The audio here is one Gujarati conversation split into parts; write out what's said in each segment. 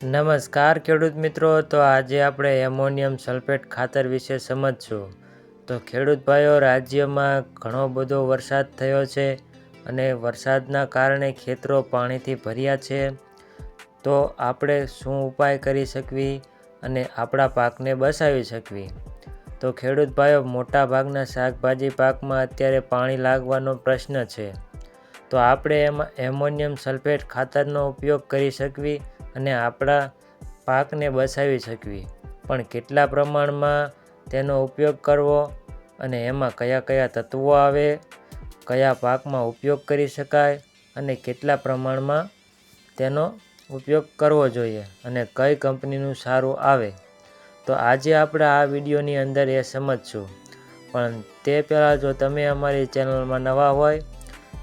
નમસ્કાર ખેડૂત મિત્રો. તો આજે આપણે એમોનિયમ સલ્ફેટ ખાતર વિશે સમજશું. તો ખેડૂત ભાઈઓ, રાજ્યમાં ઘણો બધો વરસાદ થયો છે અને વરસાદના કારણે ખેતરો પાણીથી ભર્યા છે. તો આપણે શું ઉપાય કરી શકવી અને આપણા પાકને બચાવી શકવી? તો ખેડૂત ભાઈઓ, મોટા ભાગના શાકભાજી પાકમાં અત્યારે પાણી લાગવાનો પ્રશ્ન છે. તો આપણે એમાં એમોનિયમ સલ્ફેટ ખાતરનો ઉપયોગ કરી શકવી અને આપણા પાકને બચાવી શકવી. પણ કેટલા પ્રમાણમાં તેનો ઉપયોગ કરવો અને એમાં કયા કયા તત્વો આવે, કયા પાકમાં ઉપયોગ કરી શકાય અને કેટલા પ્રમાણમાં તેનો ઉપયોગ કરવો જોઈએ અને કઈ કંપનીનું સારું આવે, તો આજે આપણે આ વિડીયોની અંદર એ સમજશું. પણ તે પહેલાં જો તમે અમારી ચેનલમાં નવા હોય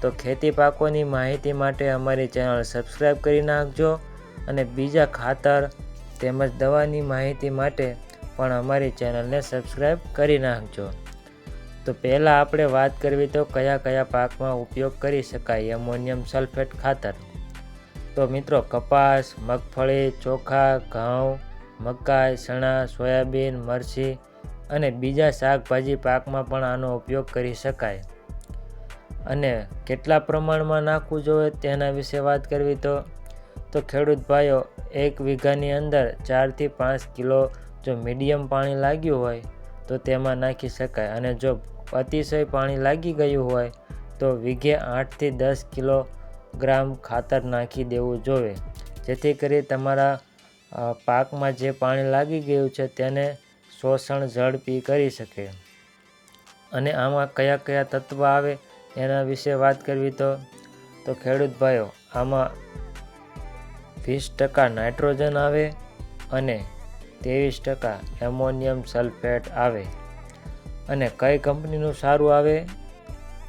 તો ખેતી પાકોની માહિતી માટે અમારી ચેનલ સબસ્ક્રાઈબ કરી નાખજો અને બીજા ખાતર તેમજ દવાની માહિતી માટે પણ અમારી ચેનલને સબસ્ક્રાઈબ કરી નાખજો. તો પહેલાં આપણે વાત કરવી તો કયા કયા પાકમાં ઉપયોગ કરી શકાય એમોનિયમ સલ્ફેટ ખાતર. તો મિત્રો, કપાસ, મગફળી, ચોખા, ઘઉં, મકાઈ, ચણા, સોયાબીન, મરચી અને બીજા શાકભાજી પાકમાં પણ આનો ઉપયોગ કરી શકાય. અને કેટલા પ્રમાણમાં નાખવું જોઈએ તેના વિશે વાત કરવી તો ખેડૂત ભાઈઓ, 1 વીઘાની અંદર 4 થી 5 કિલો જો મીડિયમ પાણી લાગ્યું હોય તો તેમાં નાખી શકાય. અને જો અતિશય પાણી લાગી ગયું હોય તો વીઘે 8 થી 10 કિલોગ્રામ ખાતર નાખી દેવું જોઈએ, જેથી કરી તમારા પાકમાં જે પાણી લાગી ગયું છે તેને શોષણ ઝડપી કરી શકે. અને આમાં કયા કયા તત્વ આવે એના વિશે વાત કરવી તો ખેડૂત ભાઈઓ, આમાં 20% નાઇટ્રોજન આવે અને 23% એમોનિયમ સલ્ફેટ આવે. અને કઈ કંપનીનું સારું આવે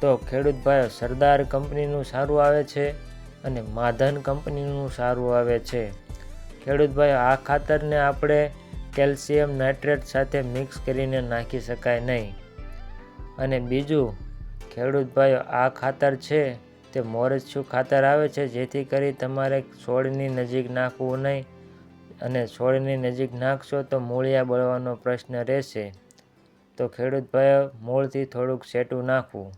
તો ખેડૂત ભાઈઓ, સરદાર કંપનીનું સારું આવે છે અને માધન કંપનીનું સારું આવે છે. ખેડૂત ભાઈઓ, આ ખાતરને આપણે કેલ્શિયમ નાઇટ્રેટ સાથે મિક્સ કરીને નાખી શકાય નહીં. અને બીજું ખેડૂત ભાઈઓ, આ ખાતર છે તે મોરચું ખાતર આવે છે, જેથી કરી તમારે છોડની નજીક નાખવું નહીં. અને છોડની નજીક નાખશો તો મૂળિયા બળવાનો પ્રશ્ન રહેશે. તો ખેડૂત ભાઈઓ, મૂળથી થોડુંક છેટું નાખવું.